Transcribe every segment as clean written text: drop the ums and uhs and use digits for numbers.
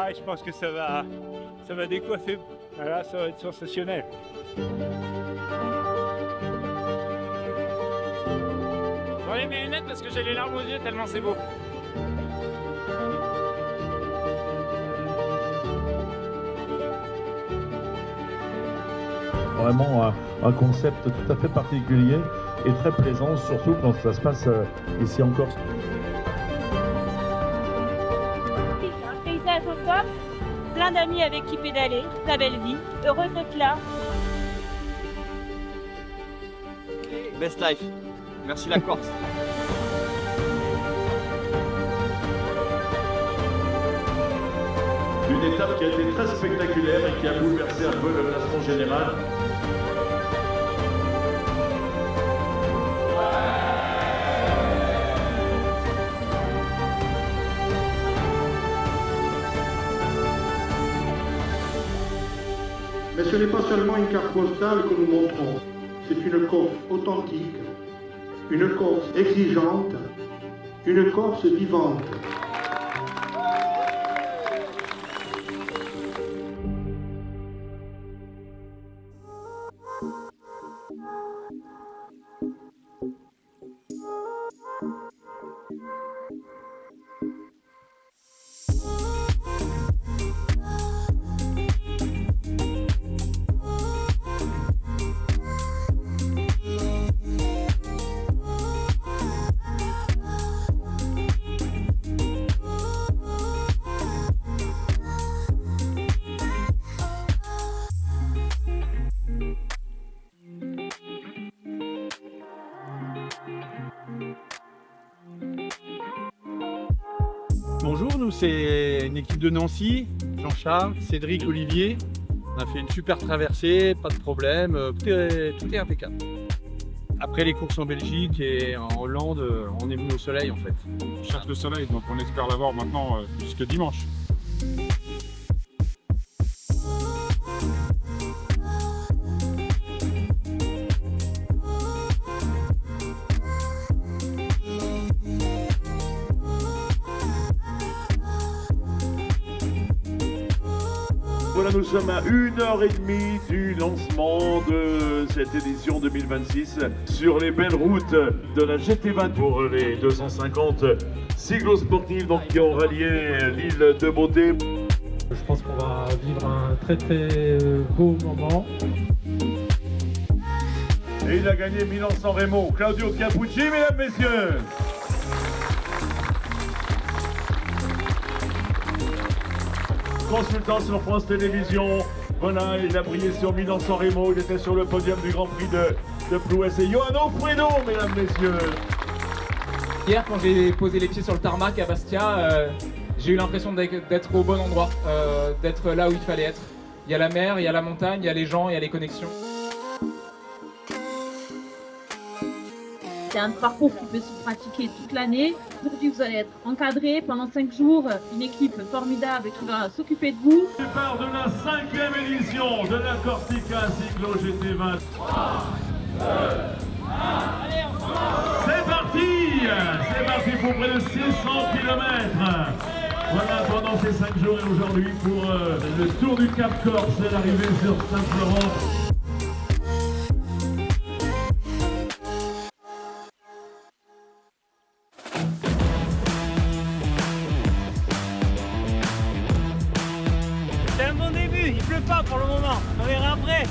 Ouais, je pense que ça va décoiffer. Voilà, ça va être sensationnel. J'enlève mes lunettes parce que j'ai les larmes aux yeux tellement c'est beau. Vraiment un concept tout à fait particulier et très plaisant, surtout quand ça se passe ici en Corse. Un paysage au top, plein d'amis avec qui pédaler, la belle vie, heureuse d'être là. Best life. Merci la Corse. Une étape qui a été très spectaculaire et qui a bouleversé un peu le classement général. Mais ce n'est pas seulement une carte postale que nous montrons, c'est une Corse authentique, une Corse exigeante, une Corse vivante. Bonjour, nous c'est une équipe de Nancy, Jean-Charles, Cédric, Olivier. On a fait une super traversée, pas de problème, tout est impeccable. Après les courses en Belgique et en Hollande, on est venu au soleil en fait. On cherche le soleil, donc on espère l'avoir maintenant jusque dimanche. Voilà, nous sommes à 1h30 du lancement de cette édition 2026 sur les belles routes de la GT20 pour les 250 cyclosportifs donc, qui ont rallié l'île de Beauté. Je pense qu'on va vivre un très beau moment. Et il a gagné Milan-San Remo, Claudio Capucci, mesdames, messieurs. Consultant sur France Télévisions, voilà, il a brillé sur Milan-San Remo, il était sur le podium du Grand Prix de Plouès et Johanno Fredo, mesdames, messieurs. Hier, quand j'ai posé les pieds sur le tarmac à Bastia, j'ai eu l'impression d'être au bon endroit, d'être là où il fallait être. Il y a la mer, il y a la montagne, il y a les gens, il y a les connexions. C'est un parcours qui peut se pratiquer toute l'année. Aujourd'hui, vous allez être encadré pendant 5 jours. Une équipe formidable qui va s'occuper de vous. Départ de la 5e édition de la Corsica Cyclo GT20. 3, 2, 1, c'est parti pour près de 600 km. Voilà, pendant ces 5 jours et aujourd'hui pour le Tour du Cap Corse et l'arrivée sur Saint-Florent. C'est un bon début, il pleut pas pour le moment, on verra après.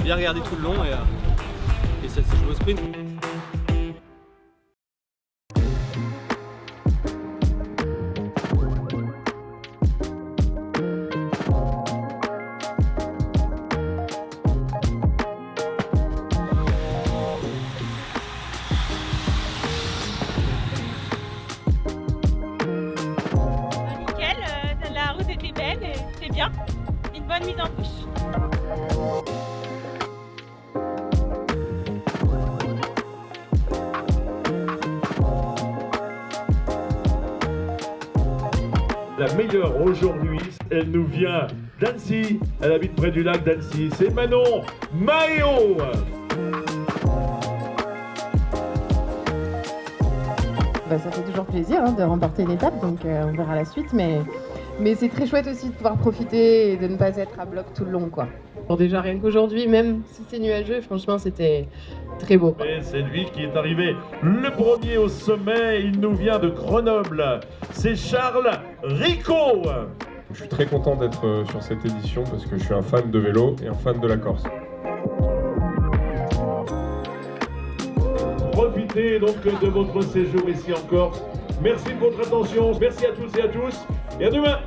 bien regardé tout le long et ça s'est joué au sprint. La route était belle et c'était bien. Une bonne mise en bouche. La meilleure aujourd'hui, elle nous vient d'Annecy. Elle habite près du lac d'Annecy. C'est Manon Maéo. Ça fait toujours plaisir de remporter une étape, donc on verra la suite, mais c'est très chouette aussi de pouvoir profiter et de ne pas être à bloc tout le long, quoi. Bon, déjà rien qu'aujourd'hui, même si c'est nuageux, franchement c'était très beau. Et c'est lui qui est arrivé le premier au sommet, il nous vient de Grenoble, c'est Charles Ricot. Je suis très content d'être sur cette édition parce que je suis un fan de vélo et un fan de la Corse. Profitez donc de votre séjour ici en Corse. Merci de votre attention, merci à toutes et à tous, et à demain.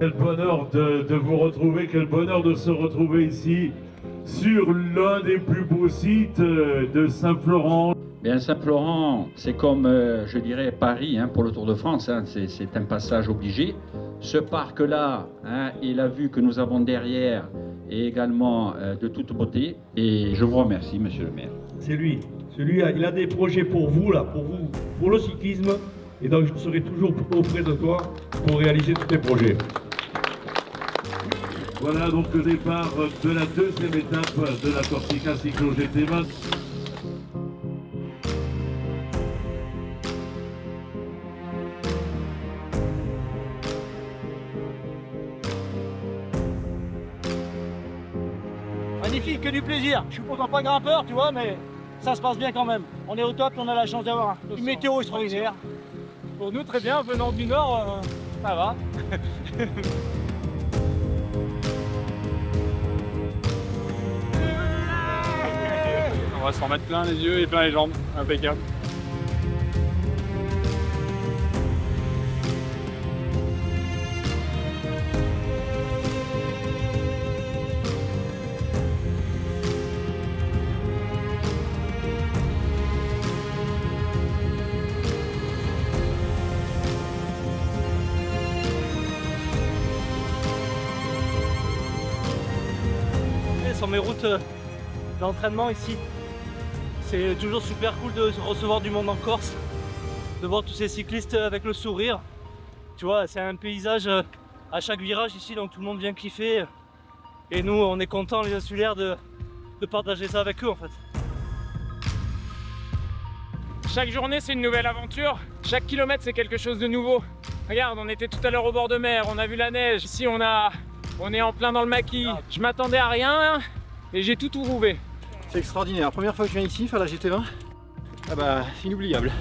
Quel bonheur de vous retrouver, quel bonheur de se retrouver ici sur l'un des plus beaux sites de Saint-Florent. Bien, Saint-Florent, c'est comme, je dirais, Paris pour le Tour de France, c'est un passage obligé. Ce parc-là, et la vue que nous avons derrière est également de toute beauté. Et je vous remercie, monsieur le maire. C'est lui. Il a des projets pour vous, pour le cyclisme. Et donc, je serai toujours auprès de toi pour réaliser tous tes projets. Voilà donc le départ de la deuxième étape de la Corsica Cyclo GT20. Magnifique, que du plaisir. Je suis pourtant pas grimpeur, tu vois, mais ça se passe bien quand même. On est au top, on a la chance d'avoir une météo extraordinaire. Pour nous, très bien, venant du nord, ça va. On va s'en mettre plein les yeux et plein les jambes, impeccable. Sur mes routes d'entraînement ici, c'est toujours super cool de recevoir du monde en Corse, de voir tous ces cyclistes avec le sourire. Tu vois, c'est un paysage à chaque virage ici, donc tout le monde vient kiffer. Et nous, on est contents, les insulaires, de partager ça avec eux en fait. Chaque journée, c'est une nouvelle aventure. Chaque kilomètre, c'est quelque chose de nouveau. Regarde, on était tout à l'heure au bord de mer, on a vu la neige. Ici, on est en plein dans le maquis. Je m'attendais à rien et j'ai tout trouvé. C'est extraordinaire. La première fois que je viens ici faire la GT20, c'est inoubliable.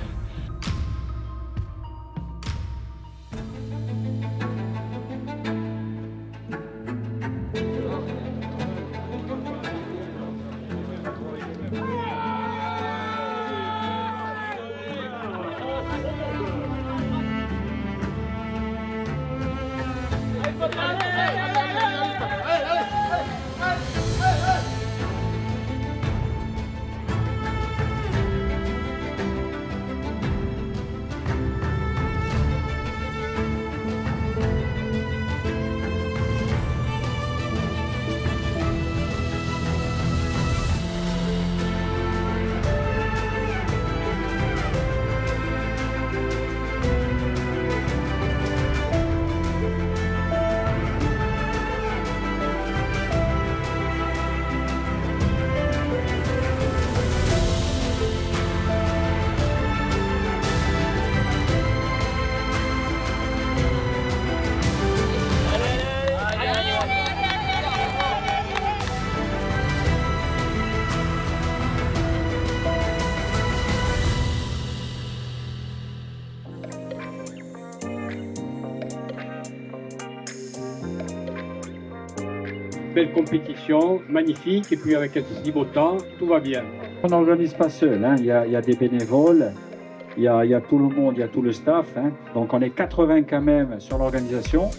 belle compétition, magnifique, et puis avec un si beau temps, tout va bien. On n'organise pas seul, hein. Il y a des bénévoles, il y a tout le monde, il y a tout le staff, hein. Donc on est 80 quand même sur l'organisation.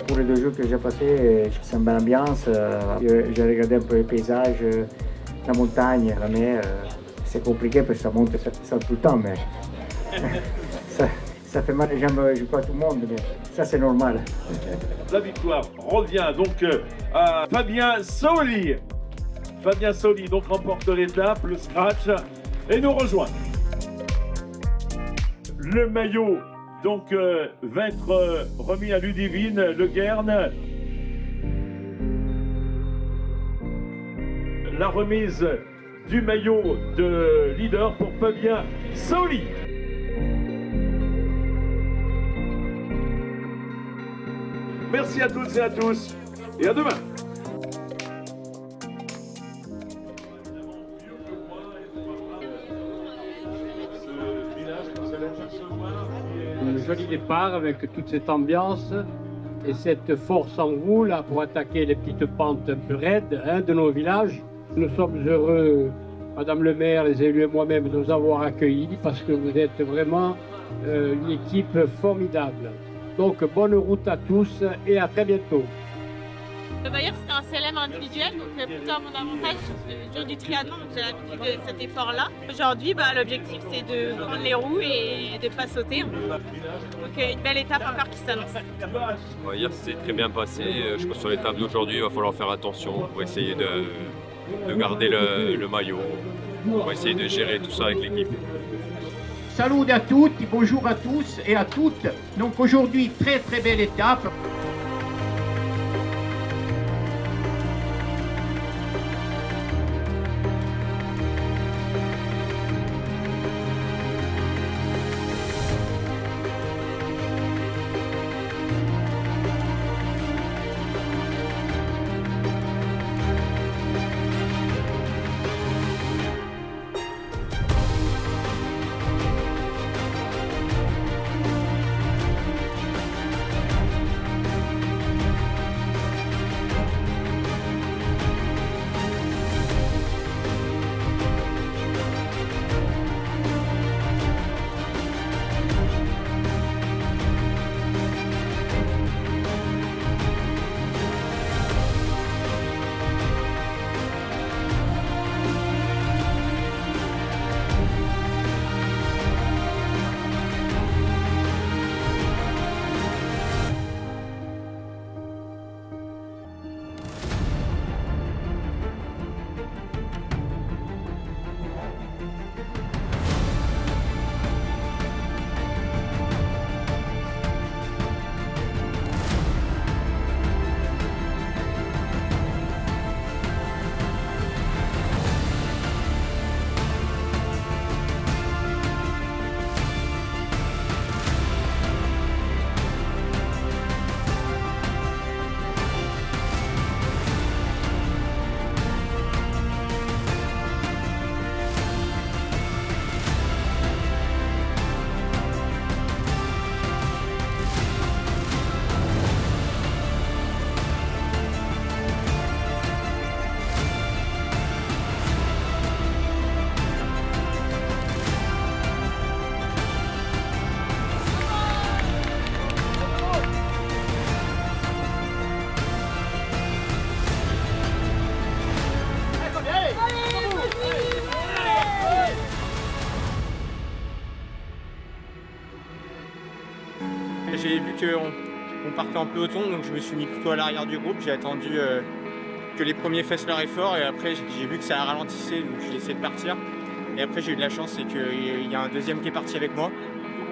Pour les 2 jours que j'ai passés, c'est une belle ambiance. J'ai regardé un peu les paysages, la montagne, la mer. C'est compliqué parce que ça monte ça tout le temps, mais ça fait mal les jambes, je crois, à tout le monde, mais ça c'est normal. La victoire revient donc à Fabien Saoli. Fabien Saoli donc remporte l'étape, le scratch, et nous rejoint. Le maillot donc va être remis à Ludivine Le Guern. La remise du maillot de leader pour Fabien Saoli. Merci à toutes et à tous et à demain. Un joli départ avec toute cette ambiance et cette force en vous là pour attaquer les petites pentes un peu raides de nos villages. Nous sommes heureux, Madame le maire, les élus et moi-même, de nous avoir accueillis parce que vous êtes vraiment une équipe formidable. Donc bonne route à tous et à très bientôt. Le Bayern, c'était un CLM individuel, donc plutôt à mon avantage sur le jour du triathlon, donc j'ai l'habitude de cet effort-là. Aujourd'hui, l'objectif c'est de prendre les roues et de ne pas sauter. Donc une belle étape encore qui s'annonce. Hier, c'est très bien passé. Je pense que sur l'étape d'aujourd'hui, il va falloir faire attention pour essayer de garder le maillot. On va essayer de gérer tout ça avec l'équipe. Salut à toutes, bonjour à tous et à toutes. Donc aujourd'hui, très belle étape. J'ai vu qu'on partait en peloton, donc je me suis mis plutôt à l'arrière du groupe. J'ai attendu que les premiers fassent leur effort et après j'ai vu que ça ralentissait, donc j'ai essayé de partir. Et après j'ai eu de la chance, c'est qu'il y a un deuxième qui est parti avec moi.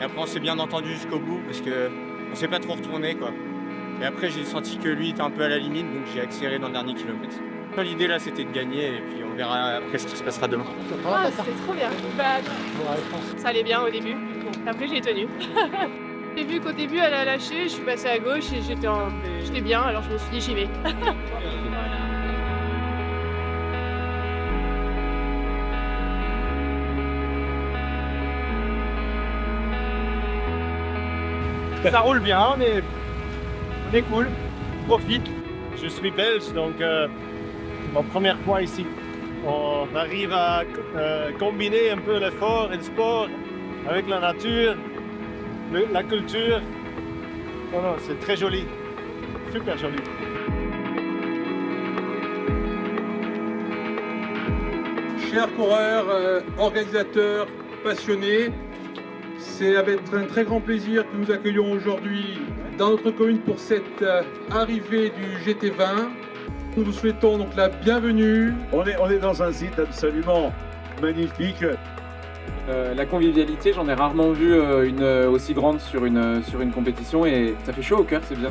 Et après on s'est bien entendu jusqu'au bout parce qu'on s'est pas trop retourné quoi. Et après j'ai senti que lui était un peu à la limite, donc j'ai accéléré dans le dernier kilomètre. L'idée là c'était de gagner et puis on verra après ce qui se passera demain. Ah, c'est trop bien. Ça allait bien au début. Après j'ai tenu. J'ai vu qu'au début elle a lâché, je suis passée à gauche et j'étais bien, alors je me suis dit j'y vais. Ça roule bien, on est cool, on profite. Je suis belge, donc ma première fois ici. On arrive à combiner un peu l'effort et le sport avec la nature, la culture. Oh non, c'est très joli, super joli. Chers coureurs, organisateurs, passionnés, c'est avec un très grand plaisir que nous accueillons aujourd'hui dans notre commune pour cette arrivée du GT20. Nous vous souhaitons donc la bienvenue. On est dans un site absolument magnifique. La convivialité, j'en ai rarement vu une aussi grande sur une compétition et ça fait chaud au cœur, c'est bien.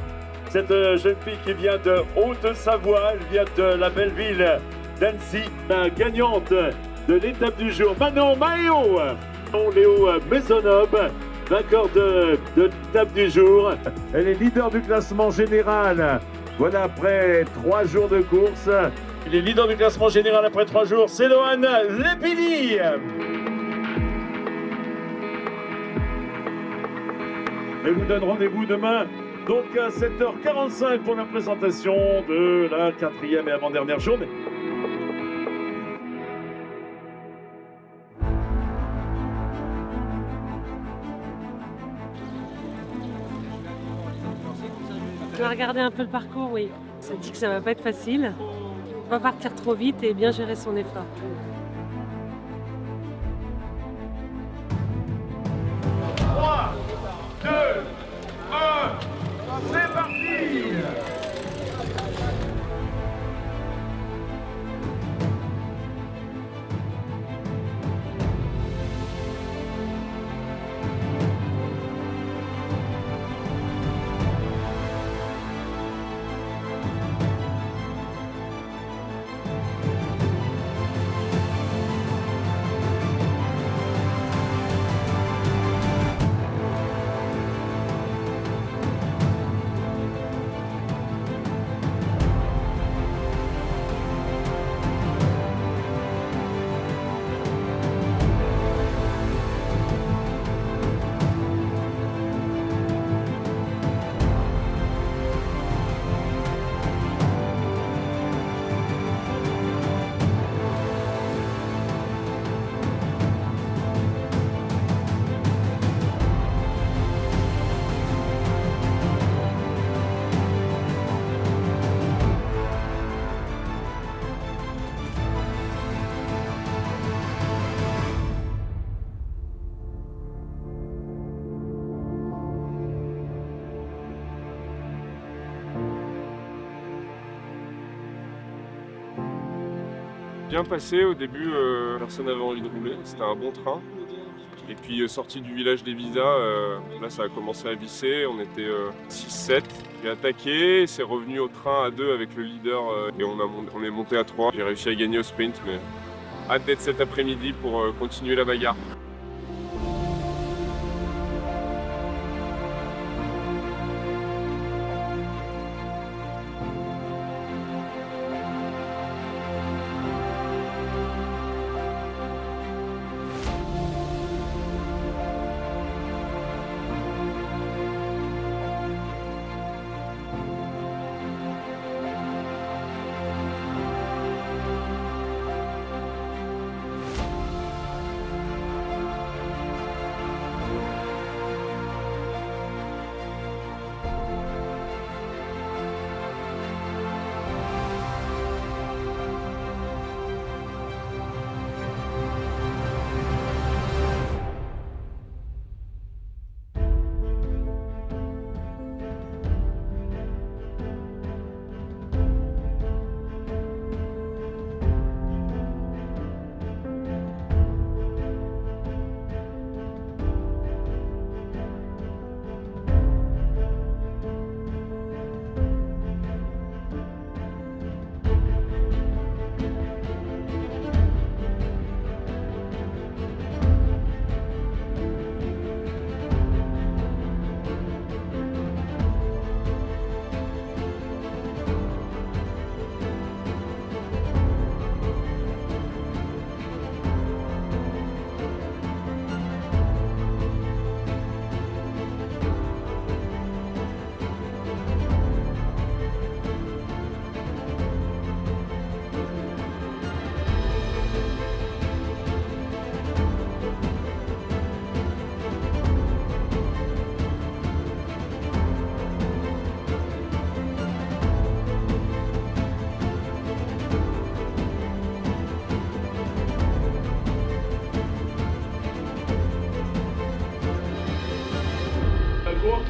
Cette jeune fille qui vient de Haute-Savoie, elle vient de la belle ville d'Annecy, la gagnante de l'étape du jour, Manon Maillot, Léo Maisonneuve, vainqueur de l'étape du jour. Elle est leader du classement général. Voilà, après 3 jours de course. Il est leader du classement général après 3 jours, c'est Lohan Lepili. Et vous donne rendez-vous demain, donc à 7h45 pour la présentation de la 4e et avant-dernière journée. Je vais regarder un peu le parcours, oui. Ça dit que ça va pas être facile. On va partir trop vite et bien gérer son effort. C'est parti! Bien passé, au début personne n'avait envie de rouler, c'était un bon train. Et puis sorti du village des Visas, là ça a commencé à visser, on était 6-7. J'ai attaqué, c'est revenu au train à 2 avec le leader et on est monté à 3. J'ai réussi à gagner au sprint, mais hâte d'être cet après-midi pour continuer la bagarre.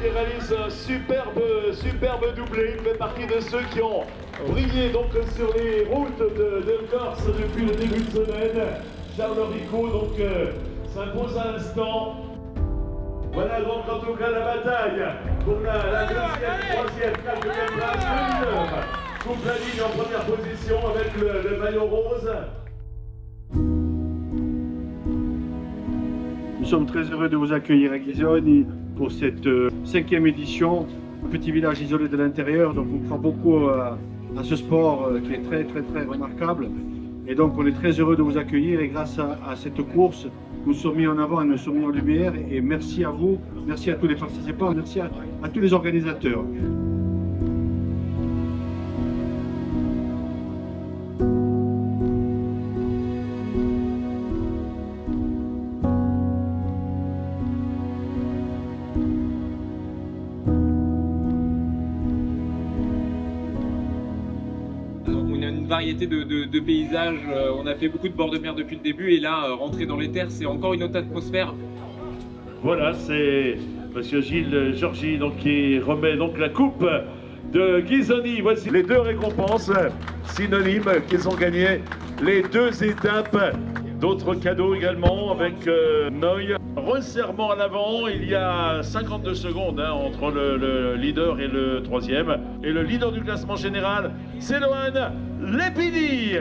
qui réalise un superbe doublé. Il fait partie de ceux qui ont brillé donc sur les routes de Corse depuis le début de semaine. Charles Rico donc s'impose à l'instant. Voilà donc en tout cas la bataille pour la deuxième, troisième, quatrième place. Le leader coupe la ligne en première position avec le maillot rose. Nous sommes très heureux de vous accueillir à Ghisoni pour cette 5e édition. Petit village isolé de l'intérieur, donc on croit beaucoup à ce sport qui est très remarquable. Et donc on est très heureux de vous accueillir et grâce à cette course, nous sommes mis en avant et nous sommes mis en lumière. Et merci à vous, merci à tous les participants, merci à tous les organisateurs. Une variété de paysages, on a fait beaucoup de bords de mer depuis le début et là, rentrer dans les terres, c'est encore une autre atmosphère. Voilà, c'est Monsieur Gilles Georgi donc, qui remet donc la coupe de Ghisoni. Voici les 2 récompenses synonymes qu'ils ont gagné les 2 étapes. D'autres cadeaux également avec Noy. Resserrement à l'avant, il y a 52 secondes entre le leader et le 3e. Et le leader du classement général, c'est Lohan Lepini.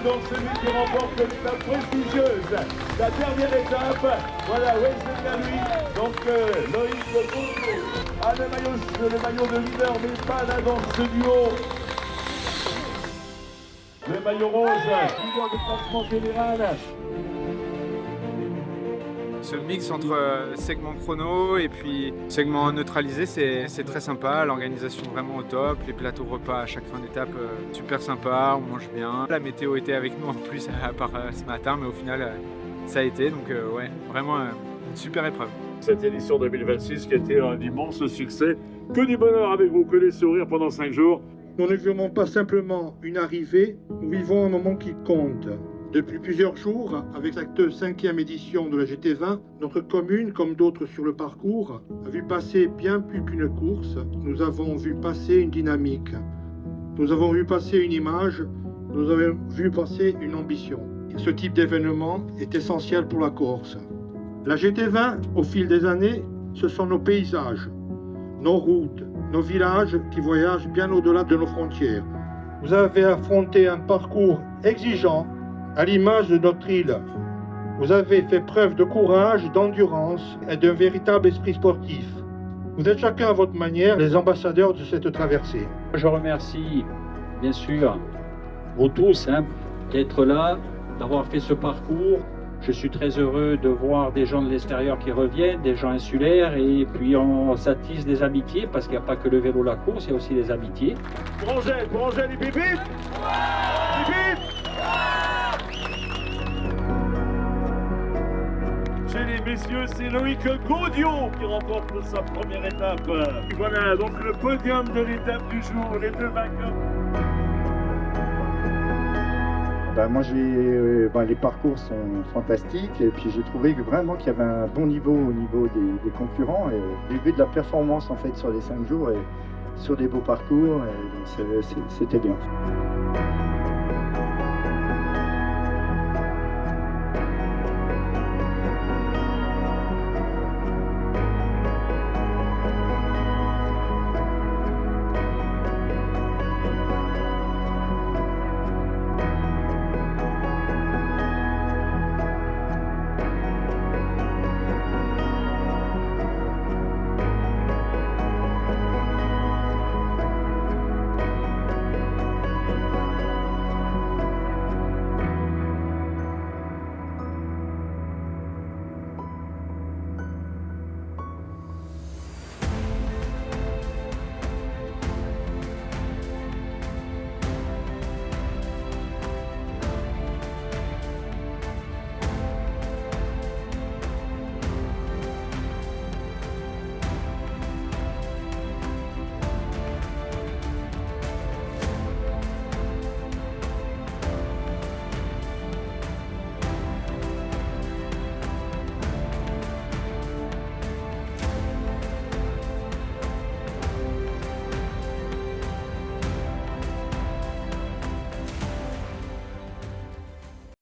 Donc celui qui remporte l'étape prestigieuse, la dernière étape, voilà, Wesley à lui, donc Loïc Bondo a le maillot de leader, mais pas là dans ce duo. Le maillot rose, leader du classement général. Ce mix entre segment chrono et puis segment neutralisé, c'est très sympa. L'organisation vraiment au top, les plateaux repas à chaque fin d'étape super sympa, on mange bien. La météo était avec nous en plus à part ce matin, mais au final ça a été, donc ouais, vraiment une super épreuve. Cette édition 2026 qui a été un immense succès. Que du bonheur avec vous, que des sourires pendant 5 jours. Nous ne vivons pas simplement une arrivée, nous vivons un moment qui compte. Depuis plusieurs jours, avec cette 5e édition de la GT20, notre commune, comme d'autres sur le parcours, a vu passer bien plus qu'une course. Nous avons vu passer une dynamique. Nous avons vu passer une image. Nous avons vu passer une ambition. Ce type d'événement est essentiel pour la Corse. La GT20, au fil des années, ce sont nos paysages, nos routes, nos villages qui voyagent bien au-delà de nos frontières. Vous avez affronté un parcours exigeant, à l'image de notre île. Vous avez fait preuve de courage, d'endurance et d'un véritable esprit sportif. Vous êtes chacun à votre manière les ambassadeurs de cette traversée. Je remercie bien sûr vous tous d'être là, d'avoir fait ce parcours. Je suis très heureux de voir des gens de l'extérieur qui reviennent, des gens insulaires, et puis on s'attise des amitiés, parce qu'il n'y a pas que le vélo, la course, il y a aussi les amitiés. Pour Angèle, les bibit. Chez les messieurs, c'est Loïc Gaudion qui remporte sa première étape. Et voilà, donc le podium de l'étape du jour, les deux vainqueurs. Moi, les parcours sont fantastiques, et puis j'ai trouvé vraiment qu'il y avait un bon niveau au niveau des concurrents, et j'ai vu de la performance en fait sur les 5 jours et sur des beaux parcours, et c'était bien.